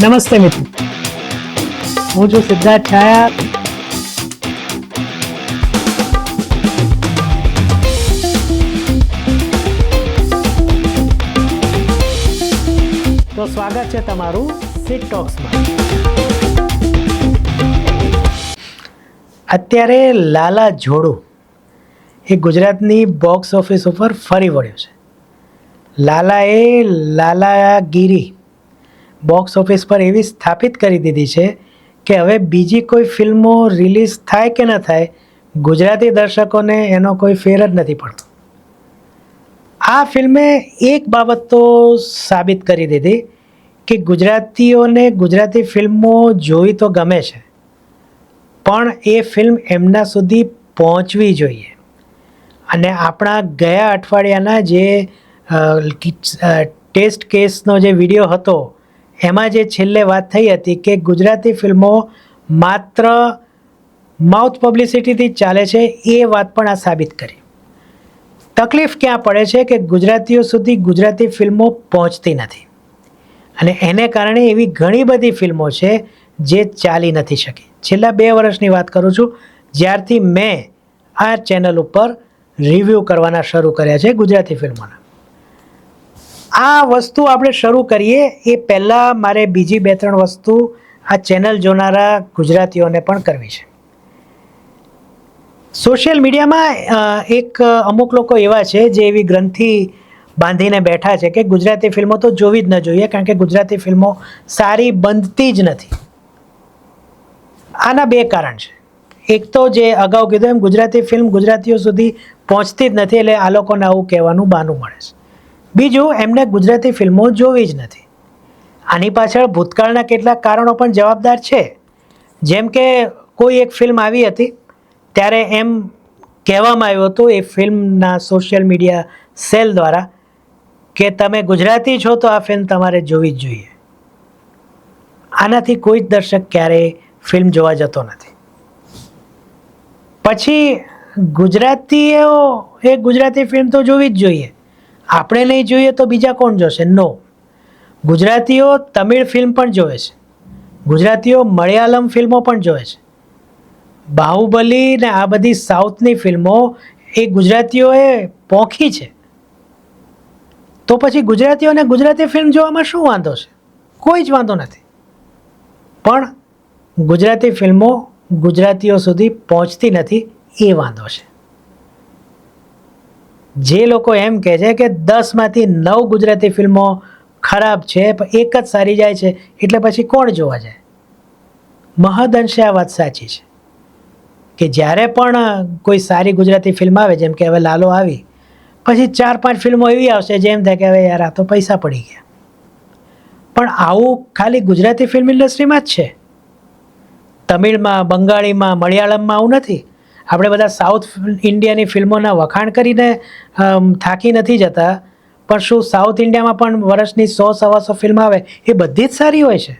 નમસ્તે મિત્રો, હું છું સિદ્ધાર્થ છાયા. તો સ્વાગત છે તમારું સિટ ટોક્સમાં. અત્યારે લાલા જોડું એ ગુજરાતની બોક્સ ઓફિસ ઉપર ફરી વળ્યું છે. લાલાએ લાલાગીરી બોક્સ ઓફિસ પર એવી સ્થાપિત કરી દીધી છે કે હવે બીજી કોઈ ફિલ્મો રિલીઝ થાય કે ન થાય, ગુજરાતી દર્શકોને એનો કોઈ ફેર જ નથી પડતો. આ ફિલ્મે એક બાબત તો સાબિત કરી દીધી કે ગુજરાતીઓને ગુજરાતી ફિલ્મો જોવી તો ગમે છે, પણ એ ફિલ્મ એમના સુધી પહોંચવી જોઈએ. અને આપણા ગયા અઠવાડિયાના જે ટેસ્ટ કેસનો જે વિડીયો હતો એમાં જે છેલ્લે વાત થઈ હતી કે ગુજરાતી ફિલ્મો માત્ર માઉથ પબ્લિસિટીથી ચાલે છે, એ વાત પણ આ સાબિત કરી. તકલીફ ક્યાં પડે છે કે ગુજરાતીઓ સુધી ગુજરાતી ફિલ્મો પહોંચતી નથી, અને એને કારણે એવી ઘણી બધી ફિલ્મો છે જે ચાલી નથી શકી. છેલ્લા 2 વર્ષની વાત કરું છું, જ્યારથી મેં આ ચેનલ ઉપર રિવ્યૂ કરવાના શરૂ કર્યા છે ગુજરાતી ફિલ્મોના. આ વસ્તુ આપણે શરૂ કરીએ એ પહેલાં મારે બીજી 2-3 વસ્તુ આ ચેનલ જોનારા ગુજરાતીઓને પણ કરવી છે. સોશિયલ મીડિયામાં એક અમુક લોકો એવા છે જે એવી ગ્રંથિ બાંધીને બેઠા છે કે ગુજરાતી ફિલ્મો તો જોવી જ ન જોઈએ, કારણ કે ગુજરાતી ફિલ્મો સારી બનતી જ નથી. આના 2 કારણ છે. એક તો જે અગાઉ કીધું એમ, ગુજરાતી ફિલ્મ ગુજરાતીઓ સુધી પહોંચતી જ નથી, એટલે આ લોકોને આવું કહેવાનું બહાનું મળે છે. બીજું, એમને ગુજરાતી ફિલ્મો જોવી જ નથી. આની પાછળ ભૂતકાળના કેટલાક કારણો પણ જવાબદાર છે. જેમ કે કોઈ એક ફિલ્મ આવી હતી ત્યારે એમ કહેવામાં આવ્યું હતું એ ફિલ્મના સોશિયલ મીડિયા સેલ દ્વારા કે તમે ગુજરાતી છો તો આ ફિલ્મ તમારે જોવી જ જોઈએ. આનાથી કોઈ જ દર્શક ક્યારેય ફિલ્મ જોવા જતો નથી. પછી ગુજરાતીઓ એ ગુજરાતી ફિલ્મ તો જોવી જ જોઈએ, આપણે નહીં જોઈએ તો બીજા કોણ જોશે? નો, ગુજરાતીઓ તમિળ ફિલ્મ પણ જોવે છે, ગુજરાતીઓ મલયાલમ ફિલ્મો પણ જોવે છે. બાહુબલી ને આ બધી સાઉથની ફિલ્મો એ ગુજરાતીઓએ પોંખી છે. તો પછી ગુજરાતીઓને ગુજરાતી ફિલ્મ જોવામાં શું વાંધો છે? કોઈ જ વાંધો નથી. પણ ગુજરાતી ફિલ્મો ગુજરાતીઓ સુધી પહોંચતી નથી, એ વાંધો છે. જે લોકો એમ કહે છે કે 10માંથી 9 ગુજરાતી ફિલ્મો ખરાબ છે પણ એક જ સારી જાય છે, એટલે પછી કોણ જોવા જાય? મહદઅંશે આ વાત સાચી છે કે જ્યારે પણ કોઈ સારી ગુજરાતી ફિલ્મ આવે, જેમ કે હવે લાલો આવી, પછી 4-5 ફિલ્મો એવી આવશે જેમ થાય કે હવે યાર આ તો પૈસા પડી ગયા. પણ આવું ખાલી ગુજરાતી ફિલ્મ ઇન્ડસ્ટ્રીમાં જ છે. તમિળમાં, બંગાળીમાં, મલયાલમમાં આવું નથી. આપણે બધા સાઉથ ઇન્ડિયાની ફિલ્મોના વખાણ કરીને થાકી નથી જતા, પણ શું સાઉથ ઇન્ડિયામાં પણ વર્ષની 100-125 ફિલ્મ આવે એ બધી જ સારી હોય છે?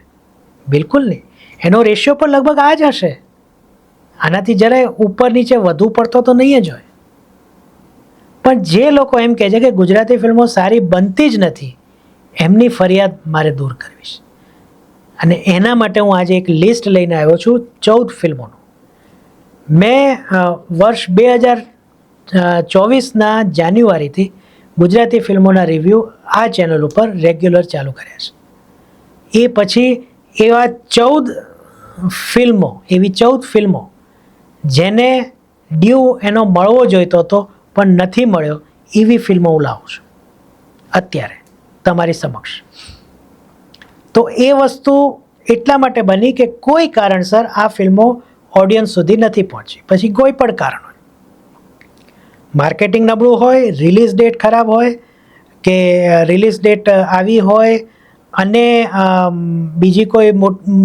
બિલકુલ નહીં. એનો રેશિયો પણ લગભગ આ જ હશે. આનાથી જરાય ઉપર નીચે વધુ પડતો તો નહીં જ હોય. પણ જે લોકો એમ કહે છે કે ગુજરાતી ફિલ્મો સારી બનતી જ નથી, એમની ફરિયાદ મારે દૂર કરવી છે. અને એના માટે હું આજે એક લિસ્ટ લઈને આવ્યો છું 14 ફિલ્મોનું. મેં વર્ષ 2024ના જાન્યુઆરીથી ગુજરાતી ફિલ્મોના રિવ્યૂ આ ચેનલ ઉપર રેગ્યુલર ચાલુ કર્યા છે. એ પછી એવા 14 ફિલ્મો જેને ડ્યુ એનો મળવો જોઈતો હતો પણ નથી મળ્યો, એવી ફિલ્મો હું લાવું છું અત્યારે તમારી સમક્ષ. તો એ વસ્તુ એટલા માટે બની કે કોઈ કારણસર આ ફિલ્મો ઓડિયન્સ સુધી નથી પહોંચી. પછી કોઈ પણ કારણ હોય, માર્કેટિંગ નબળું હોય, રિલીઝ ડેટ ખરાબ હોય, કે રિલીઝ ડેટ આવી હોય અને બીજી કોઈ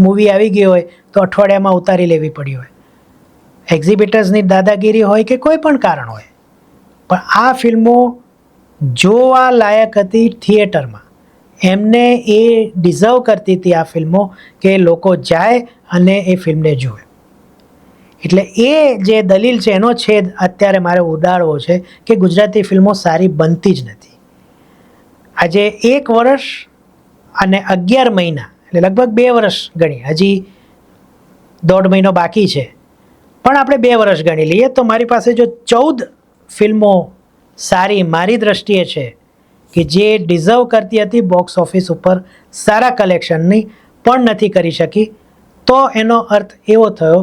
મૂવી આવી ગઈ હોય તો અઠવાડિયામાં ઉતારી લેવી પડી હોય, એક્ઝિબિટર્સની દાદાગીરી હોય કે કોઈ પણ કારણ હોય, પણ આ ફિલ્મો જોવા લાયક હતી થિયેટરમાં. એમને એ ડિઝર્વ કરતી હતી આ ફિલ્મો કે લોકો જાય અને એ ફિલ્મને જુએ. એટલે એ જે દલીલ છે એનો છેદ અત્યારે મારે ઉડાડવો છે કે ગુજરાતી ફિલ્મો સારી બનતી જ નથી. આજે 1 વર્ષ અને 11 મહિના એટલે લગભગ 2 વર્ષ ગણીએ, હજી 1.5 મહિનો બાકી છે, પણ આપણે 2 વર્ષ ગણી લઈએ તો મારી પાસે જો 14 ફિલ્મો સારી મારી દ્રષ્ટિએ છે કે જે ડિઝર્વ કરતી હતી બોક્સ ઓફિસ ઉપર સારા કલેક્શનની પણ નથી કરી શકી, તો એનો અર્થ એવો થયો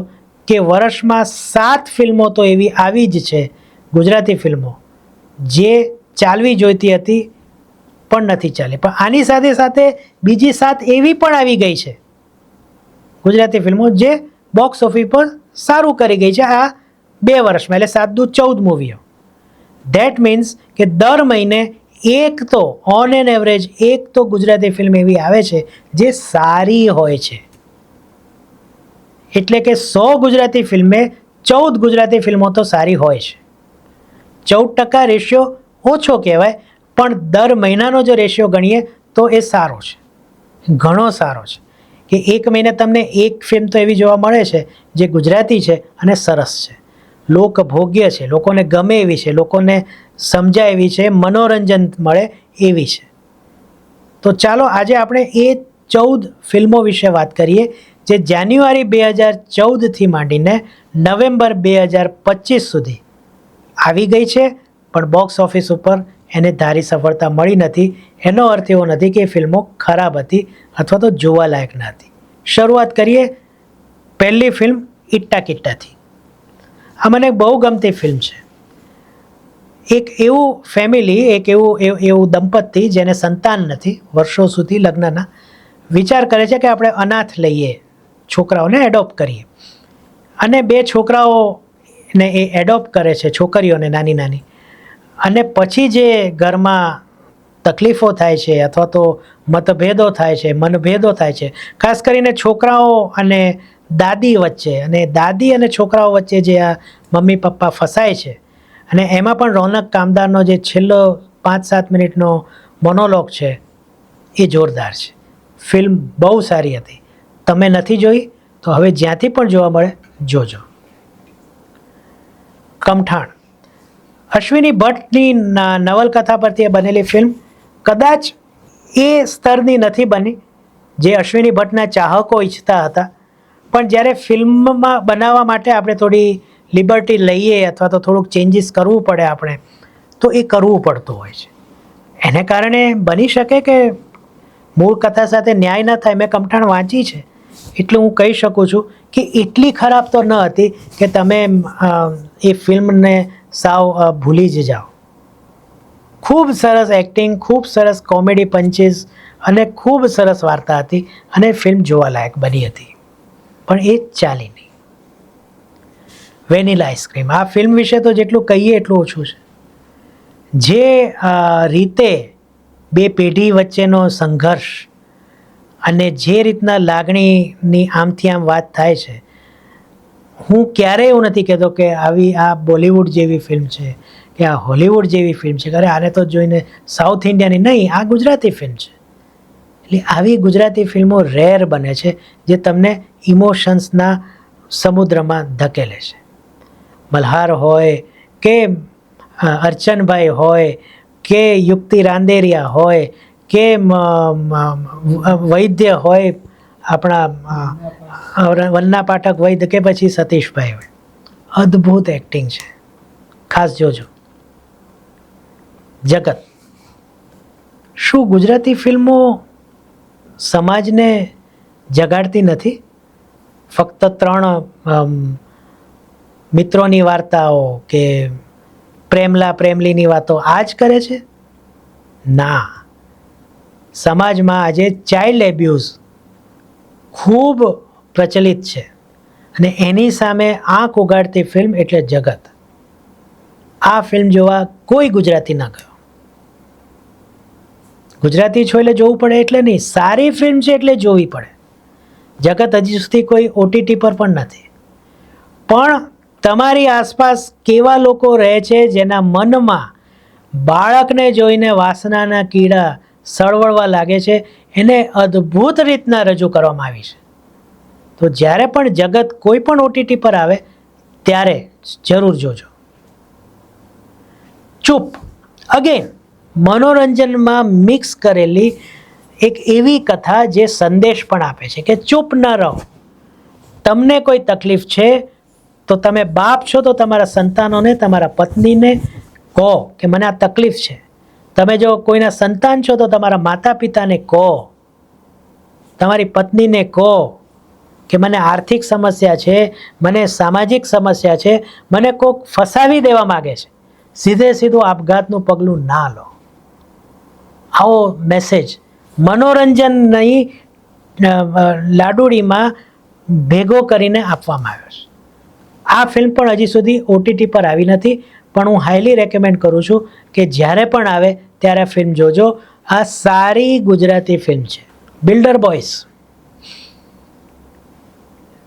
કે વર્ષમાં 7 ફિલ્મો તો એવી આવી જ છે ગુજરાતી ફિલ્મો જે ચાલવી જોઈતી હતી પણ નથી ચાલી. પણ આની સાથે સાથે બીજી 7 એવી પણ આવી ગઈ છે ગુજરાતી ફિલ્મો જે બોક્સ ઓફિસ પર સારું કરી ગઈ છે આ 2 વર્ષમાં, એટલે 7 દુ 14 મૂવીઓ. ધેટ મીન્સ કે દર મહિને એક તો ઓન એન એવરેજ એક તો ગુજરાતી ફિલ્મ એવી આવે છે જે સારી હોય છે. એટલે કે 100 ગુજરાતી ફિલ્મે 14 ગુજરાતી ફિલ્મો તો સારી હોય છે. 14% રેશિયો ઓછો કહેવાય, પણ દર મહિનાનો જો રેશિયો ગણીએ તો એ સારો છે, ઘણો સારો છે કે એક મહિને તમને એક ફિલ્મ તો એવી જોવા મળે છે જે ગુજરાતી છે અને સરસ છે, લોકભોગ્ય છે, લોકોને ગમે એવી છે, લોકોને સમજાય એવી છે, મનોરંજન મળે એવી છે. તો ચાલો આજે આપણે એ 14 ફિલ્મો વિશે વાત કરીએ જે જાન્યુઆરી 2014થી માંડીને નવેમ્બર 2025 સુધી આવી ગઈ છે પણ બોક્સ ઓફિસ ઉપર એને ધારી સફળતા મળી નથી. એનો અર્થ એવો નથી કે એ ફિલ્મો ખરાબ હતી અથવા તો જોવાલાયક ન હતી. શરૂઆત કરીએ પહેલી ફિલ્મ ઇટ્ટા કિટ્ટાથી. આ મને બહુ ગમતી ફિલ્મ છે. એક એવું ફેમિલી, એક એવું દંપતી જેને સંતાન નથી, વર્ષો સુધી લગ્નના, વિચાર કરે છે કે આપણે અનાથ લઈએ, છોકરાઓને એડોપ્ટ કરીએ, અને 2 છોકરાઓને એ એડોપ્ટ કરે છે, છોકરીઓને નાની નાની, અને પછી જે ઘરમાં તકલીફો થાય છે અથવા તો મતભેદો થાય છે, મનભેદો થાય છે, ખાસ કરીને છોકરાઓ અને દાદી વચ્ચે, અને દાદી અને છોકરાઓ વચ્ચે જે આ મમ્મી પપ્પા ફસાય છે, અને એમાં પણ રોનક કામદારનો જે છેલ્લો 5-7 મિનિટનો મોનોલોગ છે એ જોરદાર છે. ફિલ્મ બહુ સારી હતી. તમે નથી જોઈ તો હવે જ્યાંથી પણ જોવા મળે જોજો. કમઠાણ અશ્વિની ભટ્ટની નવલકથા પરથી બનેલી ફિલ્મ કદાચ એ સ્તરની નથી બની જે અશ્વિની ભટ્ટના ચાહકો ઈચ્છતા હતા, પણ જ્યારે ફિલ્મમાં બનાવવા માટે આપણે થોડી લિબર્ટી લઈએ અથવા તો થોડુંક ચેન્જીસ કરવું પડે આપણે, તો એ કરવું પડતું હોય છે. એને કારણે બની શકે કે મૂળ કથા સાથે ન્યાય ન થાય. મેં કમઠાણ વાંચી છે એટલે હું કહી શકું છું કે એટલી ખરાબ તો ન હતી કે તમે એ ફિલ્મને સાવ ભૂલી જ જાઓ. ખૂબ સરસ એક્ટિંગ, ખૂબ સરસ કોમેડી પંચીસ અને ખૂબ સરસ વાર્તા હતી અને ફિલ્મ જોવાલાયક બની હતી, પણ એ ચાલી નહીં. Vanilla ice cream. આ ફિલ્મ વિશે તો જેટલું કહીએ એટલું ઓછું છે. જે રીતે 2 પેઢી વચ્ચેનો સંઘર્ષ અને જે રીતના લાગણીની આમથી આમ વાત થાય છે, હું ક્યારેય એવું નથી કહેતો કે આ બોલિવૂડ જેવી ફિલ્મ છે કે આ હોલિવૂડ જેવી ફિલ્મ છે, અરે આને તો જોઈને સાઉથ ઇન્ડિયાની નહીં, આ ગુજરાતી ફિલ્મ છે. એટલે આવી ગુજરાતી ફિલ્મો રેર બને છે જે તમને ઇમોશન્સના સમુદ્રમાં ધકેલે છે. મલ્હાર હોય કે અર્ચનભાઈ હોય કે યુક્તિ રાંદેરિયા હોય કે વૈદ્ય હોય, આપણા વન્ના પાઠક વૈદ્ય, કે પછી સતીશભાઈ હોય, અદ્ભુત એક્ટિંગ છે. ખાસ જોજો. જગત. શું ગુજરાતી ફિલ્મો સમાજને જગાડતી નથી? ફક્ત 3 મિત્રોની વાર્તાઓ કે પ્રેમલા પ્રેમલીની વાતો આ જ કરે છે? ના. સમાજમાં આજે ચાઇલ્ડ એબ્યુઝ ખૂબ પ્રચલિત છે અને એની સામે આંખ ઉગાડતી ફિલ્મ એટલે જગત. આ ફિલ્મ જોવા કોઈ ગુજરાતી ન ગયો. ગુજરાતી છો એટલે જોવું પડે એટલે નહીં, સારી ફિલ્મ છે એટલે જોવી પડે. જગત હજી સુધી કોઈ OTT પર પણ નથી. પણ તમારી આસપાસ કેવા લોકો રહે છે જેના મનમાં બાળકને જોઈને વાસનાના કીડા સળવળવા લાગે છે, એને અદ્ભુત રીતના રજૂ કરવામાં આવી છે. તો જ્યારે પણ જગત કોઈ પણ OTT પર આવે ત્યારે જરૂર જોજો. ચૂપ. અગેન મનોરંજનમાં મિક્સ કરેલી એક એવી કથા જે સંદેશ પણ આપે છે કે ચૂપ ન રહો. તમને કોઈ તકલીફ છે તો તમે બાપ છો તો તમારા સંતાનોને, તમારા પત્નીને કહો કે મને આ તકલીફ છે. તમે જો કોઈના સંતાન છો તો તમારા માતા પિતાને કહો, તમારી પત્નીને કહો કે મને આર્થિક સમસ્યા છે, મને સામાજિક સમસ્યા છે, મને કોઈક ફસાવી દેવા માગે છે. સીધે સીધું આપઘાતનું પગલું ના લો. આવો મેસેજ મનોરંજનની લાડુડીમાં ભેગો કરીને આપવામાં આવ્યો છે. આ ફિલ્મ પણ હજી સુધી OTT પર આવી નથી, પણ હું હાઈલી રેકમેન્ડ કરું છું કે જ્યારે પણ આવે ત્યારે આ ફિલ્મ જોજો. આ સારી ગુજરાતી ફિલ્મ છે. Builder boys.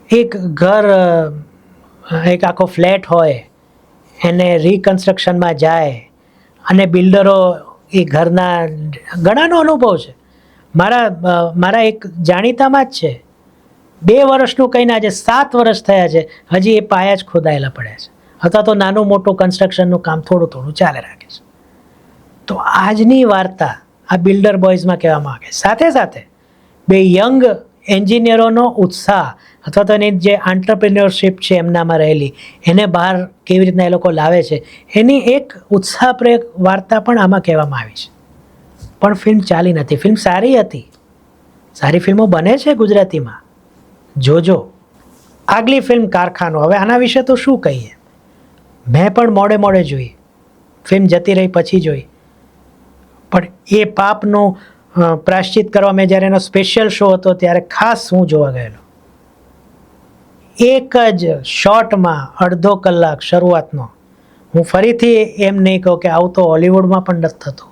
એક ઘર, એક આખો ફ્લેટ હોય, એને રિકન્સ્ટ્રક્શનમાં જાય અને બિલ્ડરો એ ઘરના ઘણાનો અનુભવ છે. મારા એક જાણીતામાં જ છે. 2 વર્ષનું કહીને આજે 7 વર્ષ થયા છે, હજી એ પાયા જ ખોદાયેલા પડ્યા છે, અથવા તો નાનું મોટું કન્સ્ટ્રક્શનનું કામ થોડું થોડું ચાલે રાખે છે. તો આજની વાર્તા આ બિલ્ડર બોયઝમાં કહેવામાં આવે. સાથે સાથે 2 યંગ એન્જિનિયરોનો ઉત્સાહ અથવા તો એની જે આંટ્રપ્રિન્યોરશિપ છે એમનામાં રહેલી, એને બહાર કેવી રીતના એ લોકો લાવે છે, એની એક ઉત્સાહપ્રેરક વાર્તા પણ આમાં કહેવામાં આવી છે. પણ ફિલ્મ ચાલી નથી. ફિલ્મ સારી હતી. સારી ફિલ્મો બને છે ગુજરાતીમાં, જોજો. આગલી ફિલ્મ કારખાનો. હવે આના વિશે તો શું કહીએ, મેં પણ મોડે મોડે જોઈ. ફિલ્મ જતી રહી પછી જોઈ, પણ એ પાપનું પ્રાશ્ચિત કરવા મેં જ્યારે એનો સ્પેશિયલ શો હતો ત્યારે ખાસ હું જોવા ગયેલો. એક જ શોર્ટમાં 1.5 કલાક શરૂઆતનો. હું ફરીથી એમ નહીં કહું કે આવું તો હોલિવૂડમાં પણ નથી થતું,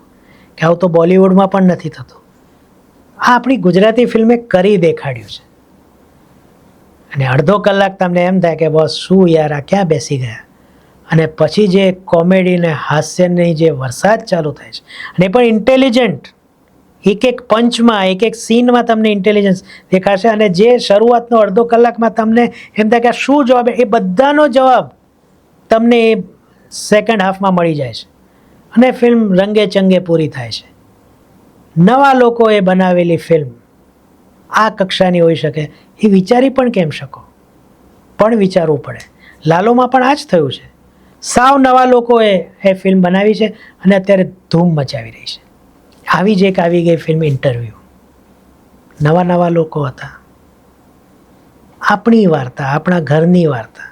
કે આવું તો બોલિવૂડમાં પણ નથી થતું. આ આપણી ગુજરાતી ફિલ્મે કરી દેખાડ્યું છે. અને 1.5 કલાક તમને એમ થાય કે બસ શું યાર, આ ક્યાં બેસી ગયા. અને પછી જે કોમેડી ને હાસ્યની જે વરસાદ ચાલુ થાય છે, અને પણ ઇન્ટેલિજન્ટ, એક એક પંચમાં, એક એક સીનમાં તમને ઇન્ટેલિજન્સ દેખાશે. અને જે શરૂઆતનો 1.5 કલાકમાં તમને એમ થાય કે આ શું જવાબ, એ બધાનો જવાબ તમને એ સેકન્ડ હાફમાં મળી જાય છે. અને ફિલ્મ રંગે ચંગે પૂરી થાય છે. નવા લોકોએ બનાવેલી ફિલ્મ આ કક્ષાની હોઈ શકે એ વિચારી પણ કેમ શકો, પણ વિચારવું પડે. લાલોમાં પણ આ જ થયું છે. સાવ નવા લોકોએ એ ફિલ્મ બનાવી છે અને અત્યારે ધૂમ મચાવી રહી છે. આવી જ એક આવી ગઈ ફિલ્મ ઇન્ટરવ્યૂ. નવા લોકો હતા. આપણી વાર્તા, આપણા ઘરની વાર્તા.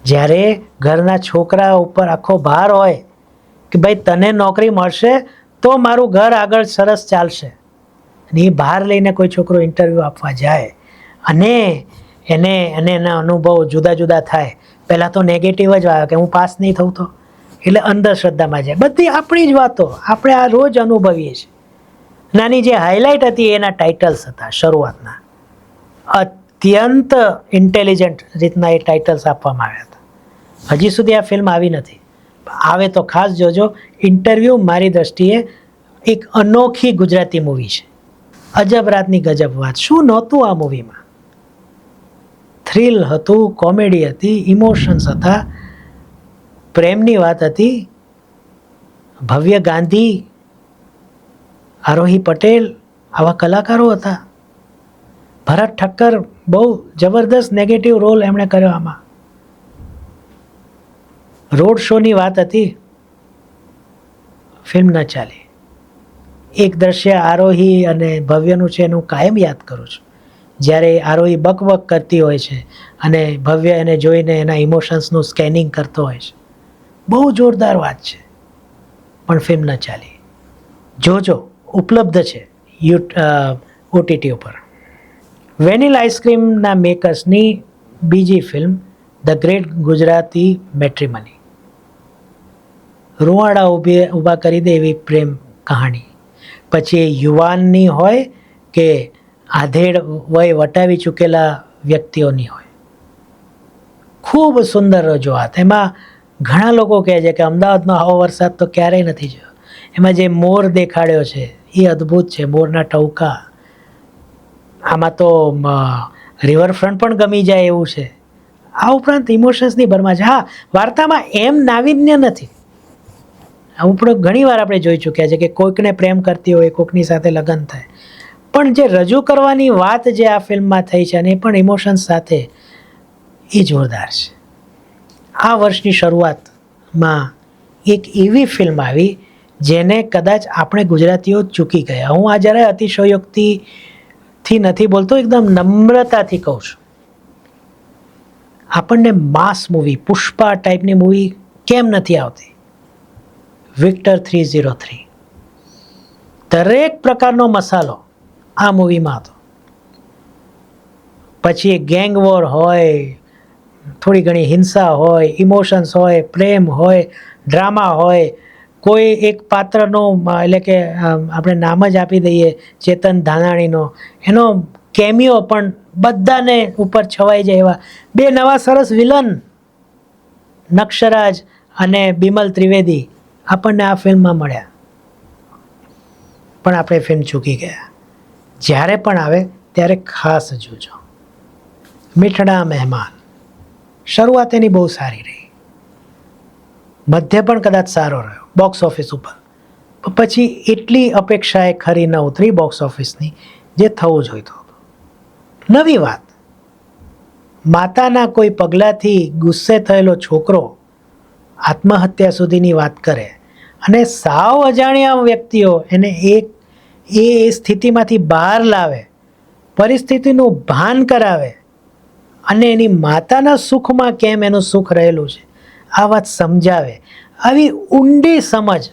જ્યારે ઘરના છોકરા ઉપર આખો ભાર હોય કે ભાઈ તને નોકરી મળશે તો મારું ઘર આગળ સરસ ચાલશે, અને એ બહાર લઈને કોઈ છોકરો ઇન્ટરવ્યૂ આપવા જાય અને એના અનુભવ જુદા જુદા થાય. પહેલાં તો નેગેટિવ જ આવે કે હું પાસ નહીં થઉં તો, એટલે અંધશ્રદ્ધામાં જાય. બધી આપણી જ વાતો આપણે આ રોજ અનુભવીએ છીએ. નાની જે હાઇલાઇટ હતી એના ટાઇટલ્સ હતા શરૂઆતના. અત્યંત ઇન્ટેલિજન્ટ રીતના એ ટાઇટલ્સ આપવામાં આવ્યા હતા. હજી સુધી આ ફિલ્મ આવી નથી. આવે તો ખાસ જોજો. ઇન્ટરવ્યૂ મારી દ્રષ્ટિએ એક અનોખી ગુજરાતી મૂવી છે. અજબ રાતની ગજબ વાત. શું નહોતું આ મૂવીમાં? થ્રિલ હતું, કોમેડી હતી, ઇમોશન્સ હતા, પ્રેમની વાત હતી. ભવ્ય ગાંધી, આરોહી પટેલ, આવા કલાકારો હતા. ભરત ઠક્કર બહુ જબરદસ્ત નેગેટિવ રોલ એમણે કર્યો આમાં. રોડ શોની વાત હતી, ફિલ્મ ન ચાલી. એક દ્રશ્ય આરોહી અને ભવ્યનું છે એનું કાયમ યાદ કરું છું. જ્યારે આરોહી બકબક કરતી હોય છે અને ભવ્ય એને જોઈને એના ઇમોશન્સનું સ્કેનિંગ કરતો હોય છે. બહુ જોરદાર વાત છે, પણ ફિલ્મ ન ચાલી. જોજો, ઉપલબ્ધ છે OTT ઉપર. વેનિલા આઈસ્ક્રીમના મેકર્સની બીજી film the great Gujarati matrimony. રૂવાડા ઊભા કરી દે એવી પ્રેમ કહાણી. પછી એ યુવાનની હોય કે આધેડ વય વટાવી ચૂકેલા વ્યક્તિઓની હોય. ખૂબ સુંદર રજૂઆત. એમાં ઘણા લોકો કહે છે કે અમદાવાદનો આવો વરસાદ તો ક્યારેય નથી જોયો. એમાં જે મોર દેખાડ્યો છે એ અદ્ભુત છે, મોરના ટહુકા. આમાં તો રિવરફ્રન્ટ પણ ગમી જાય એવું છે. આ ઉપરાંત ઇમોશન્સની ભરમાર છે. હા, વાર્તામાં એમ નાવીન્ય નથી. આપણે ઘણીવાર આપણે જોઈ ચૂક્યા છે કે કોઈકને પ્રેમ કરતી હોય, કોઈકની સાથે લગ્ન થાય, પણ જે રજૂ કરવાની વાત જે આ ફિલ્મમાં થઈ છે અને એ પણ ઇમોશન્સ સાથે, એ જોરદાર છે. આ વર્ષની શરૂઆતમાં એક એવી ફિલ્મ આવી જેને કદાચ આપણે ગુજરાતીઓ ચૂકી ગયા. હું આ જરાય અતિશયોક્તિથી નથી બોલતો, એકદમ નમ્રતાથી કહું છું. આપણને માસ મૂવી, પુષ્પા ટાઈપની મૂવી કેમ નથી આવતી? વિક્ટર 303, દરેક પ્રકારનો મસાલો આ મૂવીમાં હતો. પછી એ ગેંગ વોર હોય, થોડી ઘણી હિંસા હોય, ઇમોશન્સ હોય, પ્રેમ હોય, ડ્રામા હોય, કોઈ એક પાત્રનો એટલે કે આપણે નામ જ આપી દઈએ ચેતન ધાનાણીનો, એનો કેમિયો પણ બધાને ઉપર છવાઈ જાય એવા બે નવા સરસ વિલન નક્ષરાજ અને બિમલ ત્રિવેદી આપણને આ ફિલ્મમાં મળ્યા. પણ આપણે ફિલ્મ ચૂકી ગયા. જ્યારે પણ આવે ત્યારે ખાસ જોજો. મીઠડા મહેમાન, શરૂઆત એની બહુ સારી રહી, મધ્ય પણ કદાચ સારો રહ્યો બોક્સ ઓફિસ ઉપર, પછી એટલી અપેક્ષાએ ખરી ન ઉતરી બોક્સ ઓફિસની જે થવું જોઈતું હતું. નવી વાત, માતાના કોઈ પગલાંથી ગુસ્સે થયેલો છોકરો આત્મહત્યા સુધીની વાત કરે અને સાવ અજાણ્યા વ્યક્તિઓ એને એ સ્થિતિમાંથી બહાર લાવે, પરિસ્થિતિનું ભાન કરાવે અને એની માતાના સુખમાં કેમ એનું સુખ રહેલું છે આ વાત સમજાવે. આવી ઊંડી સમજ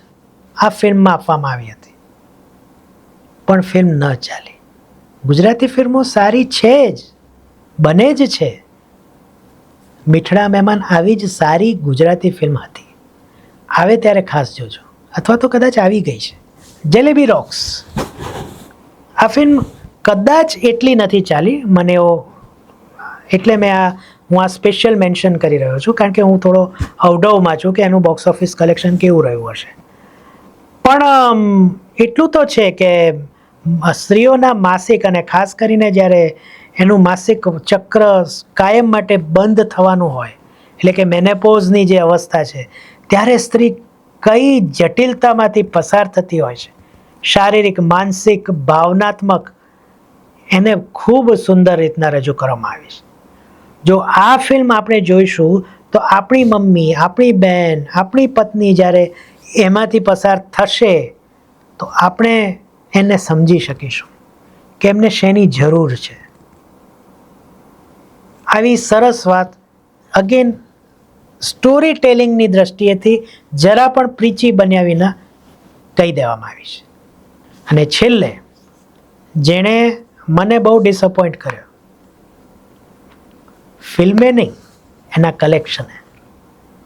આ ફિલ્મમાં આપવામાં આવી હતી, પણ ફિલ્મ ન ચાલી. ગુજરાતી ફિલ્મો સારી છે જ, બને જ છે. મીઠડા મહેમાન આવી જ સારી ગુજરાતી ફિલ્મ હતી. આવે ત્યારે ખાસ જોજો, અથવા તો કદાચ આવી ગઈ છે. જલેબી રોક્સ, આ ફિલ્મ કદાચ એટલી નથી ચાલી મને એવો, એટલે હું આ સ્પેશિયલ મેન્શન કરી રહ્યો છું, કારણ કે હું થોડો અવડવમાં છું કે એનું બોક્સ ઓફિસ કલેક્શન કેવું રહ્યું હશે. પણ એટલું તો છે કે સ્ત્રીઓના માસિક, અને ખાસ કરીને જ્યારે એનું માસિક ચક્ર કાયમ માટે બંધ થવાનું હોય, એટલે કે મેનેપોઝની જે અવસ્થા છે, ત્યારે સ્ત્રી કઈ જટિલતામાંથી પસાર થતી હોય છે, શારીરિક, માનસિક, ભાવનાત્મક, એને ખૂબ સુંદર રીતના રજૂ કરવામાં આવી છે. જો આ ફિલ્મ આપણે જોઈશું તો આપણી મમ્મી, આપણી બહેન, આપણી પત્ની જ્યારે એમાંથી પસાર થશે તો આપણે એને સમજી શકીશું કે એમને શેની જરૂર છે. આવી સરસ વાત અગેન સ્ટોરી ટેલિંગની દ્રષ્ટિએથી જરા પણ પ્રીચી બન્યા વિના કહી દેવામાં આવી છે. અને છેલ્લે જેણે મને બહુ ડિસઅપોઇન્ટ કર્યો, ફિલ્મે નહીં એના કલેક્શને,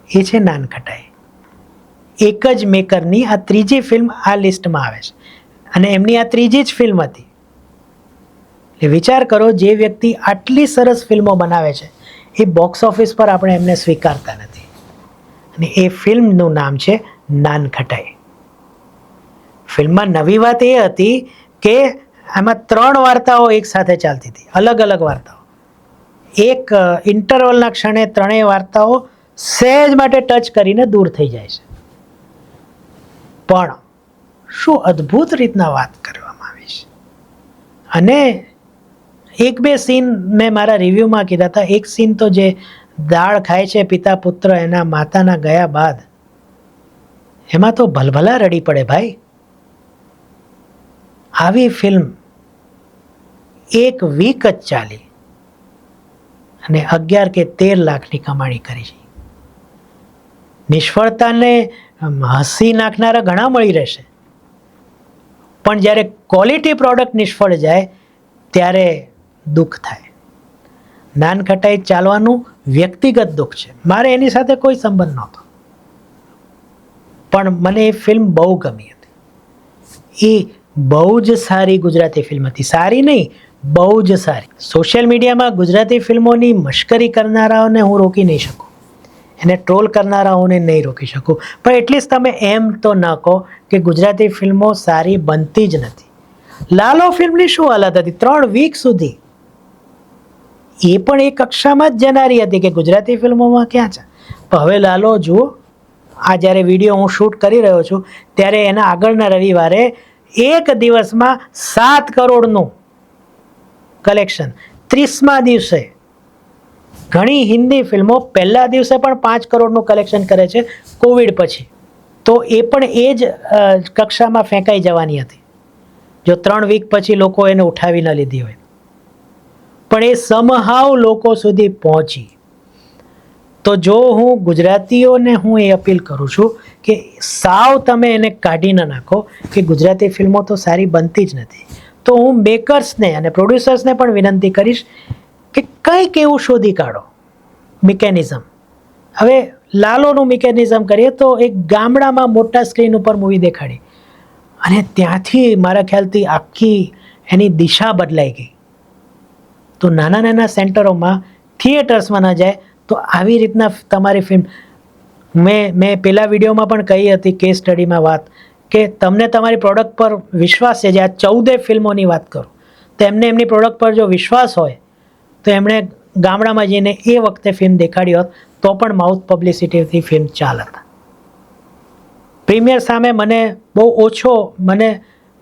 એ છે નાનખટાઈ. એક જ મેકરની આ ત્રીજી ફિલ્મ આ લિસ્ટમાં આવે છે અને એમની આ ત્રીજી જ ફિલ્મ હતી. એટલે વિચાર કરો, જે વ્યક્તિ આટલી સરસ ફિલ્મો બનાવે છે એ બોક્સ ઓફિસ પર આપણે એમને સ્વીકારતા નથી. અને એ ફિલ્મનું નામ છે નાનખટાઈ. ફિલ્મમાં નવી વાત એ હતી કે આમાં 3 વાર્તાઓ એક સાથે ચાલતી હતી, અલગ અલગ વાર્તાઓ. એક ઇન્ટરવલના ક્ષણે 3 વાર્તાઓ સહેજ માટે ટચ કરીને દૂર થઈ જાય છે. પણ શું અદ્ભુત રીતના વાત કરવામાં આવી છે. અને 1-2 સીન મેં મારા રિવ્યૂમાં કીધા હતા. એક સીન તો જે દાળ ખાય છે પિતા પુત્ર એના માતાના ગયા બાદ, એમાં તો ભલભલા રડી પડે ભાઈ. આવી ફિલ્મ 1 વીક જ ચાલી અને 11 કે 13 લાખની કમાણી કરી છે. નિષ્ફળતાને હસી નાખનારા ઘણા મળી રહેશે, પણ જ્યારે ક્વોલિટી પ્રોડક્ટ નિષ્ફળ જાય ત્યારે દુઃખ થાય. નાનખટાઈ ચાલવાનું વ્યક્તિગત દુઃખ છે, મારે એની સાથે કોઈ સંબંધ નહોતો, પણ મને એ ફિલ્મ બહુ ગમી હતી. એ બહુ જ સારી ગુજરાતી ફિલ્મ હતી. સારી નહીં, બહુ જ સારી. સોશિયલ મીડિયામાં ગુજરાતી ફિલ્મોની મશ્કરી કરનારાઓને હું રોકી નહીં શકું, એને ટ્રોલ કરનારાઓને નહીં રોકી શકું, પણ એટલીસ્ટ તમે એમ તો ન કહો કે ગુજરાતી ફિલ્મો સારી બનતી જ નથી. લાલો ફિલ્મની શું હાલત હતી 3 વીક સુધી? એ પણ એ કક્ષામાં જ જનારી હતી કે ગુજરાતી ફિલ્મોમાં ક્યાં છે. હવે લાલો જુઓ, આ જ્યારે વિડીયો હું શૂટ કરી રહ્યો છું ત્યારે એના આગળના રવિવારે એક દિવસમાં 7 કરોડનું કલેક્શન, 30મા દિવસે. ઘણી હિન્દી ફિલ્મો પહેલા દિવસે પણ 5 કરોડનું કલેક્શન કરે છે કોવિડ પછી. તો એ પણ એ જ કક્ષામાં ફેંકાઈ જવાની હતી જો 3 વીક પછી લોકો એને ઉઠાવી ન લીધી હોય. પણ એ સમહાવ લોકો સુધી પહોંચી. તો જો હું ગુજરાતીઓને હું એ અપીલ કરું છું કે સાવ તમે એને કાઢી ન નાખો કે ગુજરાતી ફિલ્મો તો સારી બનતી જ નથી, તો હું મેકર્સને અને પ્રોડ્યુસર્સને પણ વિનંતી કરીશ કે કંઈક એવું શોધી કાઢો મિકેનિઝમ. હવે લાલોનું મિકેનિઝમ કરીએ તો એક ગામડામાં મોટા સ્ક્રીન ઉપર મૂવી દેખાડી અને ત્યાંથી મારા ખ્યાલથી આખી એની દિશા બદલાઈ ગઈ. તો નાના નાના સેન્ટરોમાં થિયેટર્સમાં ન જાય તો આવી રીતના તમારી ફિલ્મ, મેં પેલા વિડીયોમાં પણ કહી હતી કેસ સ્ટડીમાં વાત, કે તમને તમારી પ્રોડક્ટ પર વિશ્વાસ છે. જે આ 14 ફિલ્મોની વાત કરું તો એમને એમની પ્રોડક્ટ પર જો વિશ્વાસ હોય તો એમણે ગામડામાં જઈને એ વખતે ફિલ્મ દેખાડી હોત તો પણ માઉથ પબ્લિસિટીથી ફિલ્મ ચાલત. પ્રીમિયર સામે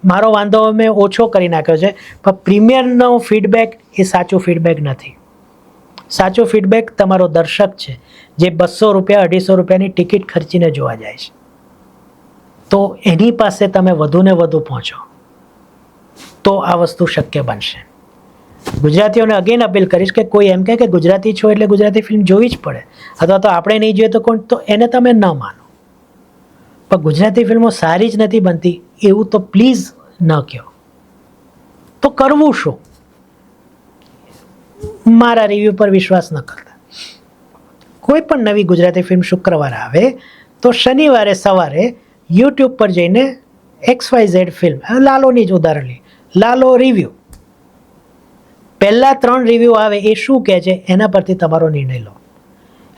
મારો વાંધો મેં ઓછો કરી નાખ્યો છે, પણ પ્રીમિયરનો ફીડબેક એ સાચું ફીડબેક નથી. સાચો ફીડબેક તમારો દર્શક છે જે 200 રૂપિયા 250 રૂપિયાની ટિકિટ ખર્ચીને જોવા જાય છે. તો એની પાસે તમે વધુને વધુ પહોંચો તો આ વસ્તુ શક્ય બનશે. ગુજરાતીઓને અગેન અપીલ કરીશ કે કોઈ એમ કહે કે ગુજરાતી છો એટલે ગુજરાતી ફિલ્મ જોવી જ પડે, અથવા તો આપણે નહીં જોઈએ તો કોણ, તો એને તમે ન માનો. પણ ગુજરાતી ફિલ્મો સારી જ નથી બનતી એવું તો પ્લીઝ ન કહો. તો કરવું શું? મારા રિવ્યૂ પર વિશ્વાસ ન કરતા. કોઈ પણ નવી ગુજરાતી ફિલ્મ શુક્રવારે આવે તો શનિવારે સવારે યુટ્યુબ પર જઈને XYZ ફિલ્મ, લાલોની જ ઉદાહરણ લઈએ, લાલો રિવ્યૂ, પહેલા 3 રિવ્યૂ આવે એ શું કહે છે એના પરથી તમારો નિર્ણય લો.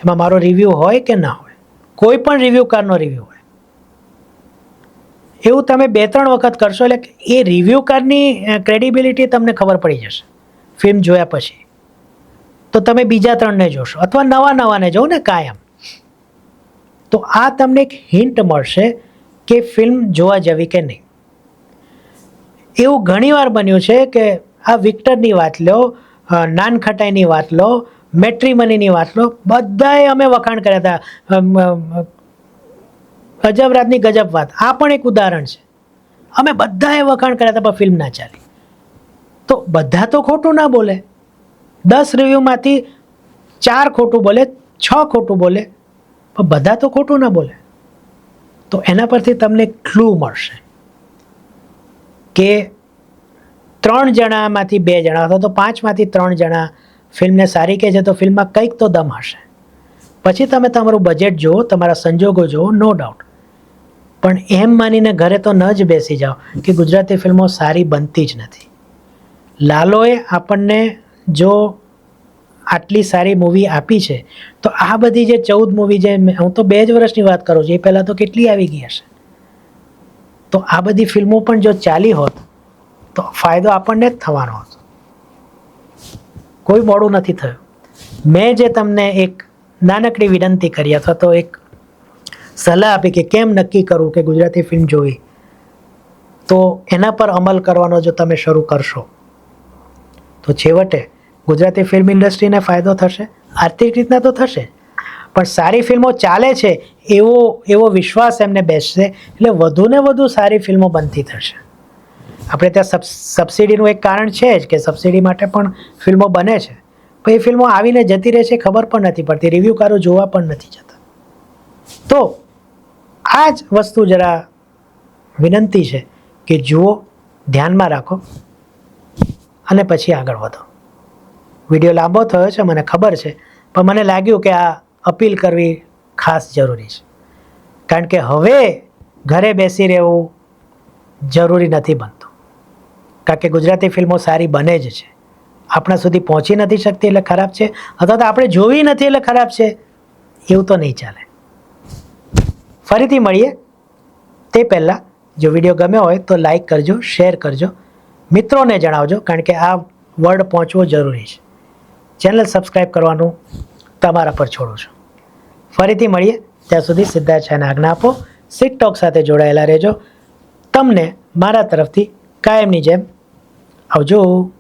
એમાં મારો રિવ્યૂ હોય કે ના હોય, કોઈ પણ રિવ્યૂકારનો રિવ્યૂ હોય, એવું તમે 2-3 વખત કરશો એટલે એ રિવ્યૂકારની ક્રેડિબિલિટી તમને ખબર પડી જશે ફિલ્મ જોયા પછી. તો તમે બીજા 3ને જોશો અથવા નવાને જોવો ને કાયમ. તો આ તમને એક હિન્ટ મળશે કે ફિલ્મ જોવા જવી કે નહીં. એવું ઘણીવાર બન્યું છે કે આ વિક્ટરની વાત લો, નાનખટાઈની વાત લો, મેટ્રીમનીની વાત લો, બધાએ અમે વખાણ કર્યા હતા. અજબ રાતની ગજબ વાત, આ પણ એક ઉદાહરણ છે. અમે બધાએ વખાણ કર્યા હતા પણ ફિલ્મ ના ચાલી. તો બધા તો ખોટું ના બોલે. 10 રિવ્યૂમાંથી 4 ખોટું બોલે, 6 ખોટું બોલે, પણ બધા તો ખોટું ના બોલે. તો એના પરથી તમને ક્લુ મળશે કે 3 જણામાંથી 2 જણા અથવા તો 5માંથી 3 જણા ફિલ્મને સારી કહે છે તો ફિલ્મમાં કંઈક તો દમ હશે. પછી તમે તમારું બજેટ જુઓ, તમારા સંજોગો જુઓ, નો ડાઉટ. પણ એમ માનીને ઘરે તો ન જ બેસી જાઓ કે ગુજરાતી ફિલ્મો સારી બનતી જ નથી. લાલોએ આપણને જો આટલી સારી મૂવી આપી છે તો આ બધી જે 14 મૂવી, જે હું તો 2 જ વર્ષની વાત કરું છું, એ પહેલાં તો કેટલી આવી ગઈ હશે. તો આ બધી ફિલ્મો પણ જો ચાલી હોત તો ફાયદો આપણને જ થવાનો હતો. કોઈ મોડું નથી થયું. મેં જે તમને એક નાનકડી વિનંતી કરી અથવા તો એક સલાહ આપી કે કેમ નક્કી કરવું કે ગુજરાતી ફિલ્મ જોવી, તો એના પર અમલ કરવાનો જો તમે શરૂ કરશો તો છેવટે ગુજરાતી ફિલ્મ ઇન્ડસ્ટ્રીને ફાયદો થશે. આર્થિક રીતના તો થશે, પણ સારી ફિલ્મો ચાલે છે એવો વિશ્વાસ એમને બેસશે, એટલે વધુને વધુ સારી ફિલ્મો બનતી થશે. આપણે ત્યાં સબસિડીનું એક કારણ છે જ કે સબસિડી માટે પણ ફિલ્મો બને છે, પણ એ ફિલ્મો આવીને જતી રહે છે, ખબર પણ નથી પડતી, રિવ્યૂકારો જોવા પણ નથી જતા. તો આ જ વસ્તુ જરા વિનંતી છે કે જુઓ, ધ્યાનમાં રાખો અને પછી આગળ વધો. વિડીયો લાંબો થયો છે મને ખબર છે, પણ મને લાગ્યું કે આ અપીલ કરવી ખાસ જરૂરી છે, કારણ કે હવે ઘરે બેસી રહેવું જરૂરી નથી બનતું. કારણ કે ગુજરાતી ફિલ્મો સારી બને જ છે. આપણા સુધી પહોંચી નથી શકતી એટલે ખરાબ છે, અથવા તો આપણે જોવી નથી એટલે ખરાબ છે, એવું તો નહીં ચાલે. ફરીથી મળીએ તે પહેલાં જો વિડીયો ગમ્યો હોય તો લાઈક કરજો, શેર કરજો, મિત્રોને જણાવજો, કારણ કે આ વર્ડ પહોંચવો જરૂરી છે. ચેનલ સબસ્ક્રાઈબ કરવાનું તમારા પર છોડું છું. ફરીથી મળીએ. ત્યાં સુધી સિદ્ધાર્થ શાહને આજ્ઞા આપો. સિટ ટોક સાથે જોડાયેલા રહેજો. તમને મારા તરફથી કાયમની જેમ આવજો.